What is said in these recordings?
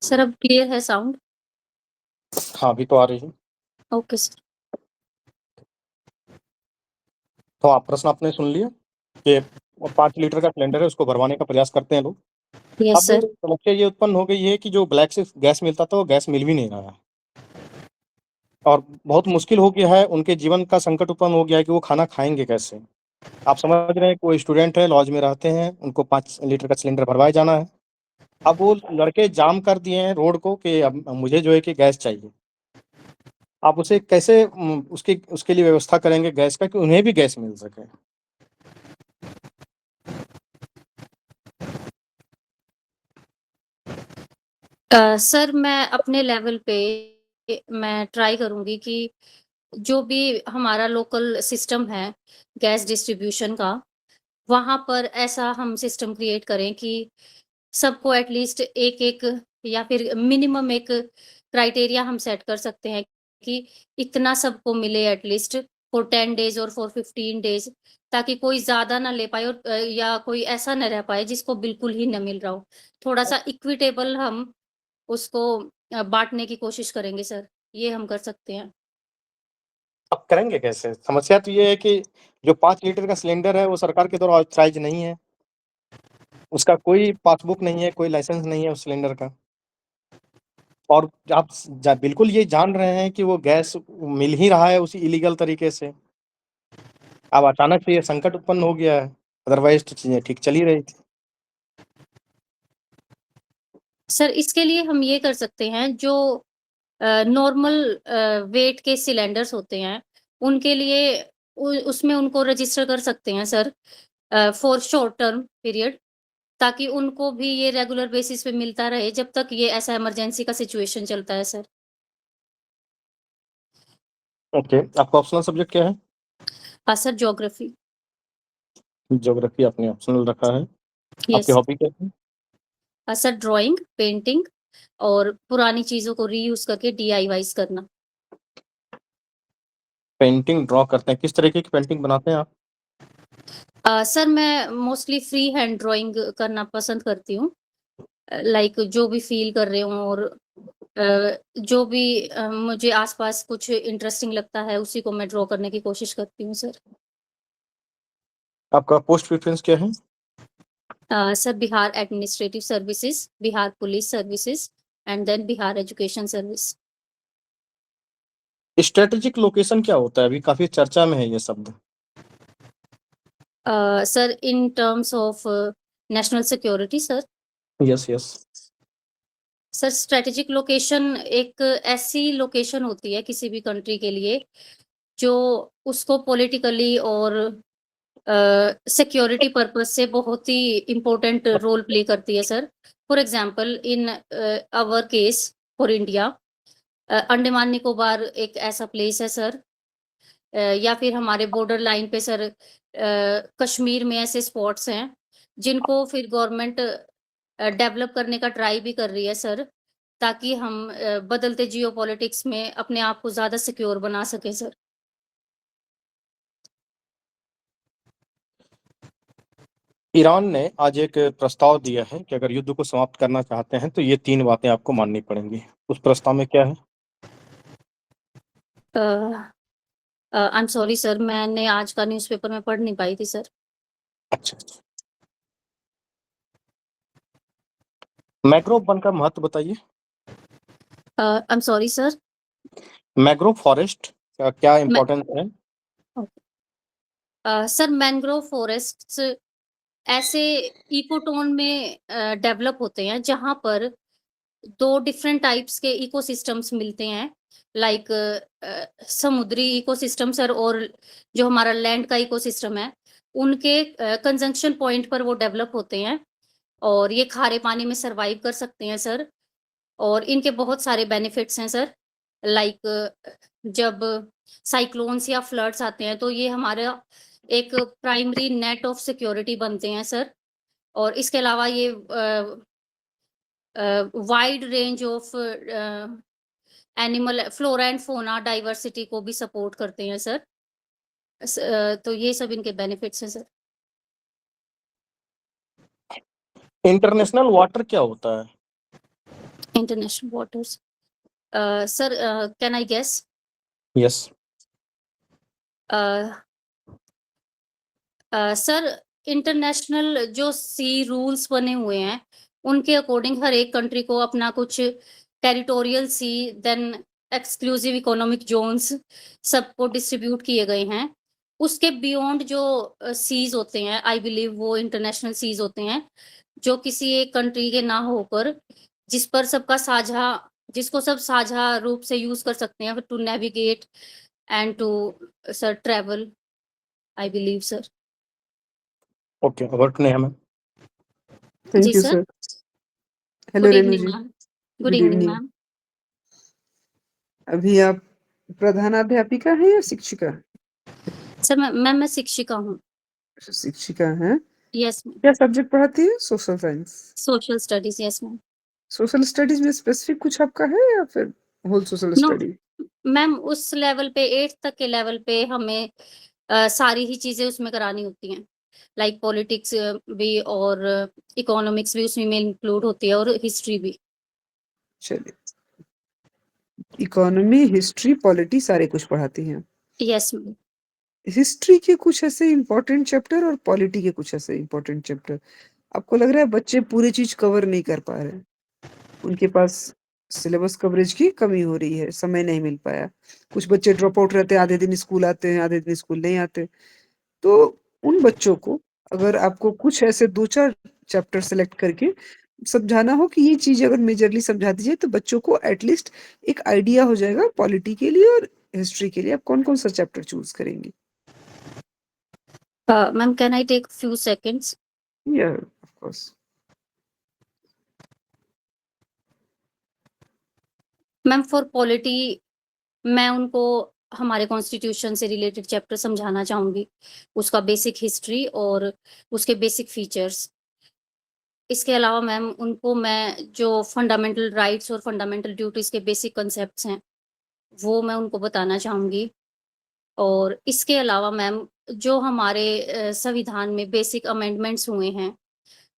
Sir अब clear है sound? हाँ, अभी तो आ रही है। Okay sir. तो आप प्रश्न आपने सुन लिया कि 5 लीटर का सिलेंडर है, उसको भरवाने का प्रयास करते हैं लोग। यस अब सर। समस्या ये उत्पन्न हो गई है कि जो ब्लैक से गैस मिलता था वो गैस मिल भी नहीं रहा है और बहुत मुश्किल हो गया है। उनके जीवन का संकट उत्पन्न हो गया है कि वो खाना खाएंगे कैसे। आप समझ रहे हैं, कोई स्टूडेंट है, लॉज में रहते हैं, उनको 5 लीटर का सिलेंडर भरवाए जाना है। अब वो लड़के जाम कर दिए हैं रोड को कि अब मुझे जो है कि गैस चाहिए। आप उसे कैसे उसके उसके लिए व्यवस्था करेंगे गैस का कि उन्हें भी गैस मिल सके। सर मैं अपने लेवल पे मैं ट्राई करूंगी कि जो भी हमारा लोकल सिस्टम है गैस डिस्ट्रीब्यूशन का, वहां पर ऐसा हम सिस्टम क्रिएट करें कि सबको एटलीस्ट एक एक या फिर मिनिमम एक क्राइटेरिया हम सेट कर सकते हैं कि इतना सबको मिले एटलीस्ट फॉर 10 डेज और फॉर 15 डेज, ताकि कोई ज्यादा ना ले पाए और या कोई ऐसा न रह पाए जिसको बिल्कुल ही न मिल रहा हो। थोड़ा सा इक्विटेबल हम उसको बाँटने की कोशिश करेंगे सर, ये हम कर सकते हैं। अब करेंगे कैसे? समस्या तो ये है कि जो 5 लीटर का सिलेंडर है वो सरकार के द्वारा ऑथराइज नहीं है। उसका कोई पासबुक नहीं है, कोई लाइसेंस नहीं है उस सिलेंडर का। और आप बिल्कुल ये जान रहे हैं कि वो गैस मिल ही रहा है उसी इलीगल तरीके से। अब अचानक से ये संकट उत्पन्न हो गया है, अदरवाइज तो चीजें ठीक चल ही रही थी। सर इसके लिए हम ये कर सकते हैं, जो नॉर्मल वेट के सिलेंडर्स होते हैं, उनके लिए उसमें उनको रजिस्टर कर सकते हैं sir, for short term period, ताकि उनको भी ये रेगुलर बेसिस पे मिलता रहे जब तक ये ऐसा इमरजेंसी का सिचुएशन चलता है सर। ओके, आपका ऑप्शनल सब्जेक्ट क्या है? Sir geography. ज्योग्राफी आपने ऑप्शनल रखा है। आपकी यस। हॉबी क्या है? सर ड्राइंग, पेंटिंग और पुरानी चीज़ों को रीयूज़ करके डीआईवाईज़ करना। पेंटिंग ड्रॉ करते हैं, किस तरीके की पेंटिंग बनाते हैं आप? सर मैं मोस्टली फ्री हैंड ड्राइंग करना पसंद करती हूँ। लाइक जो भी फ़ील कर रही हूँ और जो भी मुझे आस-पास कुछ इंटरेस्टिंग लगता है, उसी को मैं ड्रॉ करने की कोशिश करती हूँ सर। आपका पोस्ट प्रेफरेंस क्या है? Sir Bihar administrative services, Bihar police services and then Bihar education service. Strategic location क्या होता है? अभी काफी चर्चा में है ये शब्द। Sir in terms of national security sir. Yes yes. Sir strategic location एक ऐसी लोकेशन होती है किसी भी कंट्री के लिए, जो उसको पॉलिटिकली और सिक्योरिटी पर्पस से बहुत ही इम्पोर्टेंट रोल प्ले करती है sir. For example in our case for India, Andaman Nicobar एक ऐसा प्लेस है सर, या फिर हमारे बॉर्डर लाइन पे सर कश्मीर में ऐसे स्पॉट्स हैं जिनको फिर गवर्नमेंट डेवलप करने का ट्राई भी कर रही है सर, ताकि हम बदलते जियोपॉलिटिक्स में अपने आप को ज़्यादा सिक्योर बना सकें सर। ईरान ने आज एक प्रस्ताव दिया है कि अगर युद्ध को समाप्त करना चाहते हैं तो ये 3 बातें आपको माननी पड़ेंगी। उस प्रस्ताव में क्या है? आई एम सॉरी सर, मैंने आज का न्यूज़पेपर में पढ़ नहीं पाई थी सर। अच्छा अच्छा। मैंग्रोव वन का महत्व बताइए। I am sorry sir. Mangrove forest का क्या इम्पोर्टेंस है? सर मैंग्रोव फॉरेस्ट्स ऐसे इकोटोन में डेवलप होते हैं जहाँ पर 2 डिफरेंट टाइप्स के इकोसिस्टम्स मिलते हैं, लाइक समुद्री इकोसिस्टम सर और जो हमारा लैंड का इकोसिस्टम है, उनके कंजंक्शन पॉइंट पर वो डेवलप होते हैं और ये खारे पानी में सर्वाइव कर सकते हैं सर। और इनके बहुत सारे बेनिफिट्स हैं सर, लाइक जब साइक्लोन्स या फ्लड्स आते हैं तो ये हमारा एक प्राइमरी नेट ऑफ सिक्योरिटी बनते हैं सर। और इसके अलावा ये wide range of animal flora and fauna diversity को भी सपोर्ट करते हैं सर। तो ये सब इनके बेनिफिट्स हैं सर। इंटरनेशनल वाटर क्या होता है? International waters. Sir, can I guess? Yes. Sir, international जो सी रूल्स बने हुए हैं, उनके अकॉर्डिंग हर एक कंट्री को अपना कुछ territorial sea, then exclusive economic zones सबको डिस्ट्रीब्यूट किए गए हैं। उसके बियॉन्ड जो सीज़ होते हैं, आई बिलीव वो इंटरनेशनल सीज़ होते हैं, जो किसी एक कंट्री के ना होकर जिस पर सबका साझा जिसको सब साझा रूप से यूज़ कर सकते हैं to navigate and to sir travel, I believe sir. Okay, over to Neha ma'am. जी thank you sir. Sir. Hello good Renu evening ji. Ma'am. Good good evening evening. Ma'am. अभी आप प्रधानाध्यापिका हैं या शिक्षिका? सर मैं शिक्षिका हूँ। शिक्षिका हैं। Yes ma'am. क्या सब्जेक्ट पढ़ाती हैं? Social science. Social studies, yes ma'am. Social studies में स्पेसिफिक कुछ आपका है या फिर whole social no study? Ma'am, उस लेवल पे 8th तक के लेवल पे हमें सारी ही चीजें उसमें करानी होती हैं, लाइक पॉलिटिक्स भी और इकोनॉमिक्स भी उसमें इंक्लूड होती है और हिस्ट्री भी। चलिए, इकोनॉमी, हिस्ट्री, पॉलिटी सारे कुछ पढ़ाती हैं। Yes ma'am. हिस्ट्री के कुछ ऐसे इम्पोर्टेंट चैप्टर और पॉलिटी के कुछ ऐसे इम्पोर्टेंट चैप्टर आपको लग रहा है बच्चे पूरी चीज कवर नहीं कर पा रहे हैं, उनके पास सिलेबस कवरेज की कमी हो रही है, समय नहीं मिल पाया। कुछ बच्चे ड्रॉप आउट रहते हैं, आधे दिन स्कूल आते हैं, आधे दिन स्कूल नहीं आते। तो उन बच्चों को अगर आपको कुछ ऐसे 2-4 चैप्टर सेलेक्ट करके समझाना हो कि ये चीज़ अगर मेजरली समझा दीजिए तो बच्चों को एटलीस्ट एक आइडिया हो जाएगा पॉलिटी के लिए और हिस्ट्री के लिए। आप कौन-कौन सा चैप्टर चूज़ करेंगी? Ma'am, can I take few seconds? Yeah of course. Ma'am, for polity मैं उनको हमारे कॉन्स्टिट्यूशन से रिलेटेड चैप्टर समझाना चाहूंगी, उसका बेसिक हिस्ट्री और उसके बेसिक फीचर्स। इसके अलावा मैम उनको मैं जो फंडामेंटल राइट्स और फंडामेंटल ड्यूटीज के बेसिक कंसेप्ट्स हैं वो मैं उनको बताना चाहूँगी। और इसके अलावा मैम जो हमारे संविधान में बेसिक अमेंडमेंट्स हुए हैं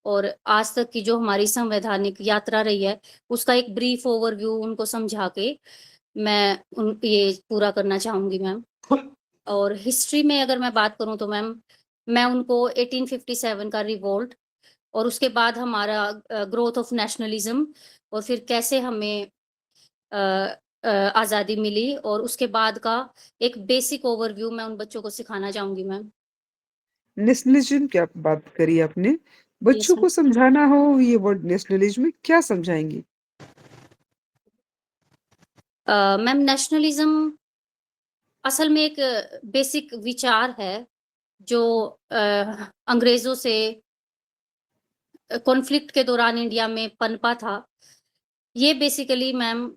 और आज तक की जो हमारी संवैधानिक यात्रा रही है उसका एक ब्रीफ ओवरव्यू उनको समझा के मैं उन ये पूरा करना चाहूँगी मैम। और हिस्ट्री में अगर मैं बात करूँ तो मैम मैं उनको 1857 का रिवोल्ट और उसके बाद हमारा ग्रोथ ऑफ नेशनलिज्म और फिर कैसे हमें अ, आज़ादी मिली और उसके बाद का एक बेसिक ओवरव्यू मैं उन बच्चों को सिखाना चाहूँगी मैम। नेशनलिज्म की आप बात करी आपने। यस बच्चों मैम। को समझाना हो ये वर्ड नेशनलिज्म में क्या समझाएँगी? मैम, नेशनलिज्म असल में एक बेसिक विचार है जो अंग्रेज़ों से कॉन्फ्लिक्ट के दौरान इंडिया में पनपा था। ये बेसिकली मैम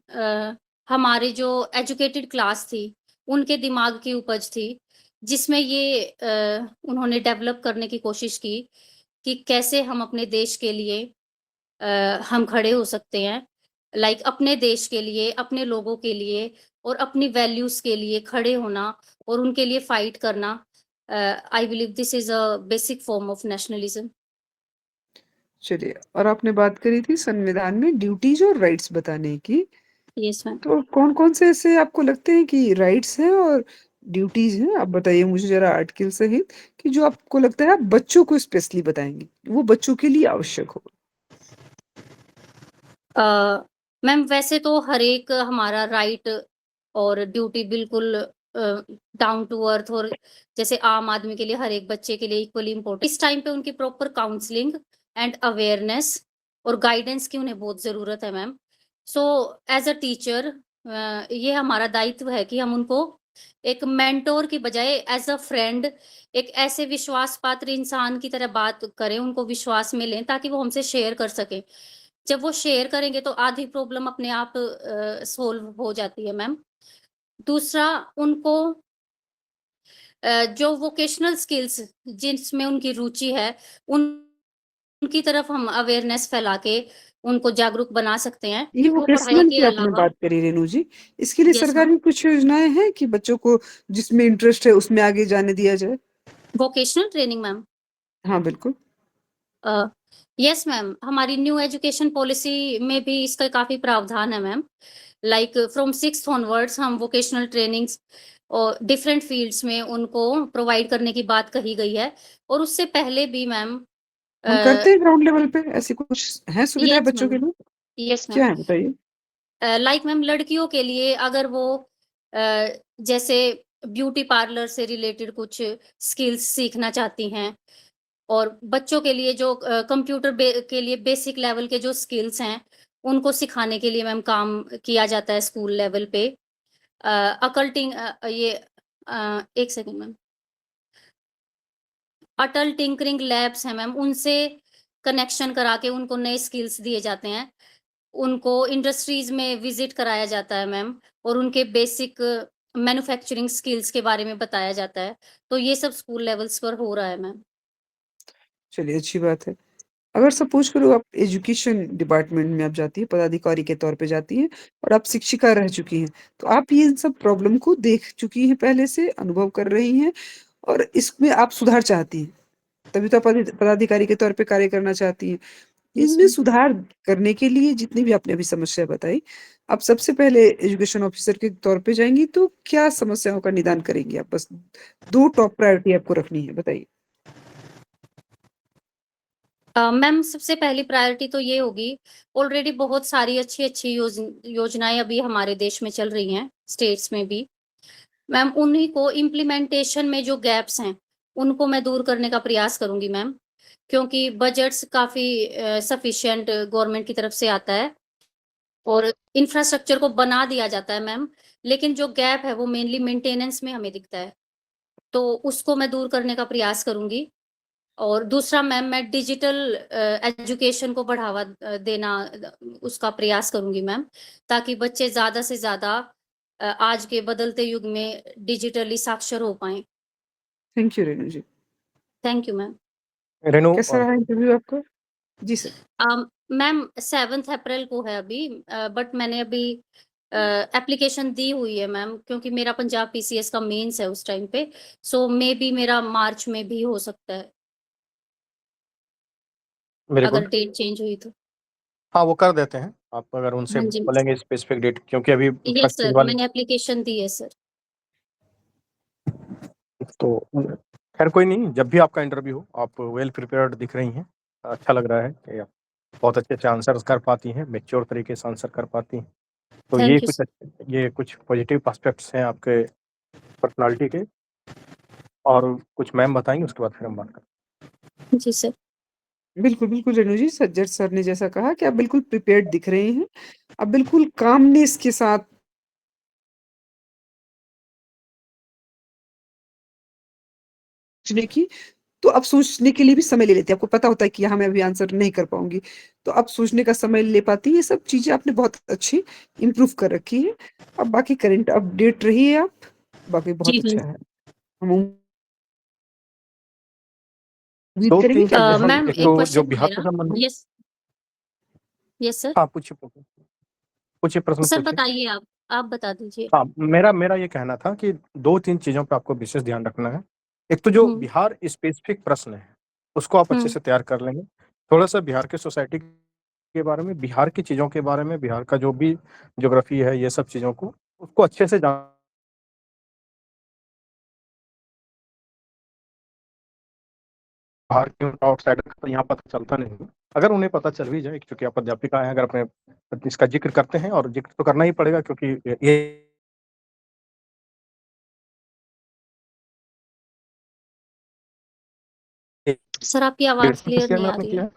हमारे जो एजुकेटेड क्लास थी, उनके दिमाग की उपज थी, जिसमें ये उन्होंने डेवलप करने की कोशिश की कि कैसे हम अपने देश के लिए हम खड़े हो सकते हैं। लाइक अपने देश के लिए, अपने लोगों के लिए और अपनी वैल्यूज़ के लिए खड़े होना और उनके लिए फाइट करना। I believe this is a basic form of nationalism. चलिए, और आपने बात करी थी संविधान में ड्यूटीज़ और राइट्स बताने की। Yes ma'am. तो कौन-कौन से ऐसे आपको लगते हैं कि राइट्स हैं और ड्यूटीज़ हैं? आप बताइए मुझे ज़रा आर्टिकल सहित कि जो आपको लगता है आप बच्चों को स्पेशली बताएँगी, वो बच्चों के लिए आवश्यक हो। मैम वैसे तो हर एक हमारा राइट और ड्यूटी बिल्कुल डाउन टू अर्थ और जैसे आम आदमी के लिए हर एक बच्चे के लिए इक्वली इम्पोर्टेंट। इस टाइम पे उनकी प्रॉपर काउंसलिंग एंड अवेयरनेस और गाइडेंस की उन्हें बहुत ज़रूरत है ma'am. So as a teacher ये हमारा दायित्व है कि हम उनको एक मेंटोर की बजाय एज अ फ्रेंड एक ऐसे विश्वास पात्र इंसान की तरह बात करें, उनको विश्वास में लें ताकि वो हमसे शेयर कर सकें। जब वो शेयर करेंगे तो आधी प्रॉब्लम अपने आप सॉल्व हो जाती है मैम। दूसरा उनको जो वोकेशनल स्किल्स जिसमें उनकी रुचि है, उनकी तरफ हम अवेयरनेस फैला के उनको जागरूक बना सकते हैं। ये वो पढ़ाई वोकेशनल के की आपने अलावा बात करी रेणु जी, इसके लिए यस मैम। सरकारी कुछ योजनाएँ हैं कि बच्चों को जिसमें इंटरेस्ट है उसमें आगे जाने दिया जाए? Vocational training ma'am. हाँ, बिल्कुल। यस मैम, हमारी न्यू एजुकेशन पॉलिसी में भी इसका काफ़ी प्रावधान है ma'am. Like from 6th onwards हम वोकेशनल ट्रेनिंग्स और डिफरेंट फील्ड्स में उनको प्रोवाइड करने की बात कही गई है। और उससे पहले भी मैम हम करते हैं ग्राउंड लेवल पे? ऐसी कुछ है सुविधाएँ यस बच्चों मैम, के लिए? यस क्या मैम। है बताइए? लाइक मैम लड़कियों के लिए अगर वो जैसे ब्यूटी पार्लर से रिलेटेड कुछ स्किल्स सीखना चाहती हैं और बच्चों के लिए जो कंप्यूटर के लिए बेसिक लेवल के जो स्किल्स हैं उनको सिखाने के लिए मैम काम किया जाता है स्कूल लेवल पे। अकल्टिंग ये एक सेकंड मैम, अटल टिंकरिंग लैब्स हैं मैम, उनसे कनेक्शन करा के उनको नए स्किल्स दिए जाते हैं। उनको इंडस्ट्रीज़ में विज़िट कराया जाता है मैम और उनके बेसिक मैन्युफैक्चरिंग स्किल्स के बारे में बताया जाता है। तो ये सब स्कूल लेवल्स पर हो रहा है मैम। चलिए अच्छी बात है। अगर सपोज़ करो आप एजुकेशन डिपार्टमेंट में आप जाती हैं, पदाधिकारी के तौर पे जाती हैं और आप शिक्षिका रह चुकी हैं, तो आप ये इन सब प्रॉब्लम को देख चुकी हैं पहले से, अनुभव कर रही हैं और इसमें आप सुधार चाहती हैं। तभी तो आप पदाधिकारी के तौर पे कार्य करना चाहती हैं। यस इनमें मैम। सुधार करने के लिए जितनी भी आपने अभी समस्या बताई, आप सबसे पहले एजुकेशन ऑफिसर के तौर पे जाएँगी तो क्या समस्याओं का निदान करेंगी आप? बस 2 टॉप प्रायोरिटी आपको रखनी है, बताइए? मैम सबसे पहली प्रायोरिटी तो ये होगी, ऑलरेडी बहुत सारी अच्छी-अच्छी योजनाएँ अभी हमारे देश में चल रही हैं, स्टेट्स में भी। मैम उन्हीं को इम्प्लीमेंटेशन में जो गैप्स हैं, उनको मैं दूर करने का प्रयास करूँगी मैम। क्योंकि बजट्स काफ़ी सफिशिएंट गवर्नमेंट की तरफ से आता है और इंफ्रास्ट्रक्चर को बना दिया जाता है मैम, लेकिन जो गैप है वो मेनली मेंटेनेंस में हमें दिखता है। तो उसको मैं दूर करने का प्रयास करूँगी। और दूसरा मैम मैं डिजिटल एजुकेशन को बढ़ावा देना उसका प्रयास करूँगी मैम, ताकि बच्चे ज़्यादा से ज़्यादा आज के बदलते युग में डिजिटली साक्षर हो पाएँ। Thank you Renu ji. Thank you ma'am. Renu कैसा रहा इंटरव्यू आपका? जी सर। मैम 7th अप्रैल को है अभी, बट मैंने अभी एप्लीकेशन दी हुई है मैम, क्योंकि मेरा पंजाब पीसीएस का मेंस है उस टाइम पे, सो मे बी मेरा मार्च में भी हो सकता है, वेरी अगर गुड। डेट चेंज हुई तो। हाँ, वो कर देते हैं। आप अगर उनसे हाँ जी। बोलेंगे स्पेसिफिक डेट, क्योंकि अभी यस फर्स्ट चीज़ सर, वाली मैंने एप्लीकेशन दी है सर। तो खैर कोई नहीं, जब भी आपका इंटरव्यू हो, आप वेल प्रिपेयर्ड दिख रही हैं। अच्छा लग रहा है कि आप बहुत अच्छे-अच्छे आंसर्स कर पाती हैं, मैच्योर तरीके से आंसर कर पाती हैं। तो थैंक यू सर। ये कुछ पॉजिटिव एस्पेक्ट्स हैं आपके पर्सनैलिटी के, और कुछ मैम बताएँगी, उसके बाद फिर हम बात करें। जी सर। बिल्कुल, बिल्कुल रेणु जी, सज्जड सर ने जैसा कहा कि आप बिल्कुल प्रिपेयर्ड दिख रही हैं। आप बिल्कुल कामनेस के साथ सोचने की, तो आप सोचने के लिए भी समय ले लेती हैं। आपको पता होता है कि यहाँ मैं अभी आंसर नहीं कर पाऊँगी, तो आप सोचने का समय ले पाती हैं। ये सब चीज़ें आपने बहुत अच्छी इम्प्रूव कर रखी हैं। अब बाकी करंट अपडेट रहिए आप, बाकी बहुत जी अच्छा मैम। है। हम उम्मीद करेंगे 2-3 कि आप चीज़ें बेहतर हैं, मैम एक एक तो जो क्वेश्चन है बिहार से मेरा। संबंधित। Yes, yes sir. हाँ, पूछिए, पूछिए, प्रश्न सर पूछिए। बताइए आप बता दीजिए। हाँ, मेरा ये कहना था कि 2-3 चीज़ों पे आपको विशेष ध्यान रखना है। एक तो जो हुँ, बिहार स्पेसिफिक प्रश्न है, उसको आप अच्छे हुँ। से तैयार कर लेंगे। थोड़ा-सा बिहार की सोसाइटी के बारे में, बिहार की चीज़ों के बारे में, बिहार का जो भी ज्योग्राफी है, ये सब चीज़ों को, उसको अच्छे से जान, बाहर के आउटसाइडर का तो यहाँ पता चलता नहीं है। अगर उन्हें पता चल भी जाए, क्योंकि आप अध्यापिका हैं, अगर अपने इसका ज़िक्र करते हैं, और ज़िक्र तो करना ही पड़ेगा, क्योंकि ये सर आपकी आवाज़ ग्रेजुएशन किस क्लियर ईयर नहीं में आ आपने रही किया है। है?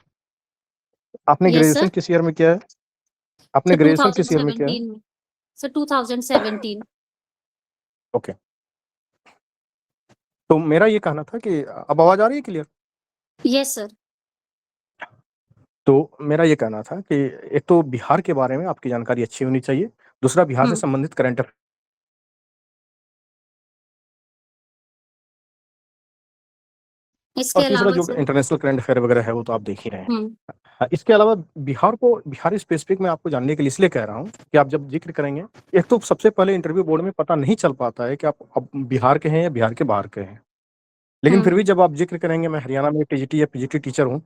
आपने यस ग्रेजुएशन सर। किस ईयर में किया है? आपने सर ग्रेजुएशन किस ईयर में किया है? 2017 में। सर 2017। ओके। तो मेरा ये कहना था कि अब आवाज़ आ रही है क्लियर? Yes sir. तो मेरा ये कहना था कि एक तो बिहार के बारे में आपकी जानकारी अच्छी होनी चाहिए, दूसरा बिहार से हुँ। संबंधित करंट अफेयर, इसके और तीसरा अलावा जो सर? इंटरनेशनल करंट अफेयर वगैरह है, वो तो आप देख ही रहे हैं। हुँ, इसके अलावा बिहार स्पेसिफिक मैं आपको जानने के लिए इसलिए कह रहा हूँ कि आप जब ज़िक्र करेंगे, एक तो सबसे पहले इंटरव्यू बोर्ड में पता नहीं चल पाता है कि आप अब बिहार के हैं या बिहार के बाहर के हैं। लेकिन फिर हुँ, भी जब आप ज़िक्र करेंगे, मैं हरियाणा में टीजीटी या पीजीटी टीचर हूँ,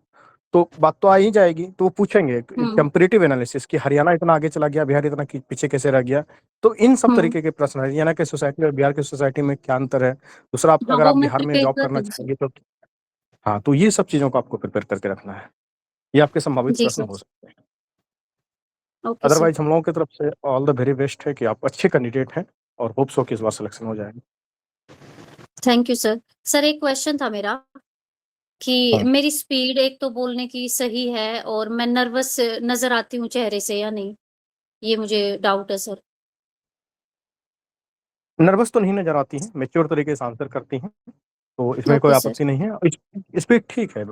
तो बात तो आ ही जाएगी, तो वो पूछेंगे हुँ, कंपैरेटिव एनालिसिस कि हरियाणा इतना आगे चला गया, बिहार इतना पीछे कैसे रह गया। तो इन सब हुँ। तरीके के प्रश्न हरियाणा की सोसाइटी और बिहार की सोसाइटी में क्या अंतर है। दूसरा, हाँ, अगर वो आप मैं बिहार में प्रिपेयर जॉब कर करना रही हूँ सर। चाहेंगे तो हाँ, तो ये सब चीज़ों को आपको प्रिपेयर करके रखना है। ये आपके संभावित जी प्रश्न सर। हो सकते हैं। Okay sir. अदरवाइज़ हम लोगों की तरफ से ऑल द वेरी बेस्ट है कि आप अच्छे कैंडिडेट हैं और होप सो कि इस बार सिलेक्शन हो जाएगा। Thank you sir. सर एक क्वेश्चन था मेरा कि हाँ। मेरी स्पीड एक तो बोलने की सही है और मैं नर्वस नज़र आती हूँ चेहरे से या नहीं? ये मुझे डाउट है सर। नर्वस तो नहीं नज़र आती हैं, मैच्योर तरीके से आंसर करती हैं, तो इसमें कोई ओके सर। आपत्ति नहीं है। स्पीड ठीक है।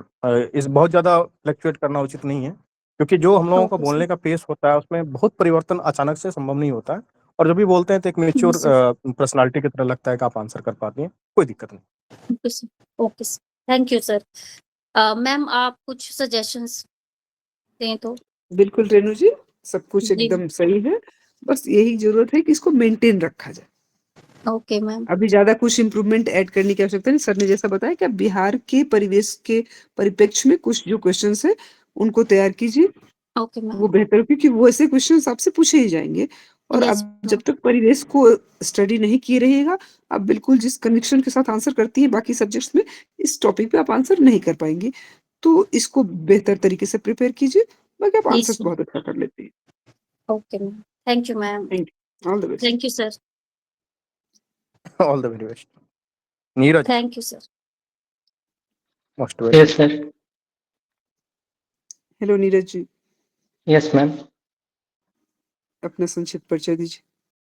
इस बहुत ज़्यादा फ्लक्चुएट करना उचित नहीं है, क्योंकि जो हम लोगों का ओके सर। बोलने का पेस होता है, उसमें बहुत परिवर्तन अचानक से संभव नहीं होता है, और जब भी बोलते हैं तो एक जी मैच्योर सर। पर्सनैलिटी की तरह लगता है कि आप आंसर कर पाती हैं, कोई दिक्कत नहीं। Okay sir. Okay sir. Thank you sir. Ma'am आप कुछ सजेशंस दें तो? बिल्कुल रेणु जी, सब कुछ जी। एकदम सही है। बस यही ज़रूरत है कि इसको मेंटेन रखा जाए। Okay ma'am. अभी ज़्यादा कुछ इम्प्रूवमेंट ऐड करने की आवश्यकता नहीं। सर ने जैसा बताया कि आप बिहार के परिवेश के परिप्रेक्ष्य में कुछ जो क्वेश्चन्स हैं, उनको तैयार कीजिए। ओके वो मैम। बेहतर, क्योंकि वैसे क्वेश्चन्स आपसे पूछे ही जाएँगे। और यस आप जब मैम। तक परिवेश को स्टडी नहीं किए रहिएगा, आप बिल्कुल जिस कन्विक्शन के साथ आंसर करती हैं बाकी सब्जेक्ट्स में, इस टॉपिक पे आप आंसर नहीं कर पाएँगी। तो इसको बेहतर तरीके से प्रिपेयर कीजिए, बाकी आप यस आंसर्स मैम। बहुत अच्छा कर लेती हैं। Okay ma'am. Thank you ma'am. Thank you. All the best. Thank you sir. All the very best. Neeraj, thank you sir. Most welcome. Yes sir. Hello Neeraj ji, yes ma'am. अपना संक्षिप्त परिचय दीजिए।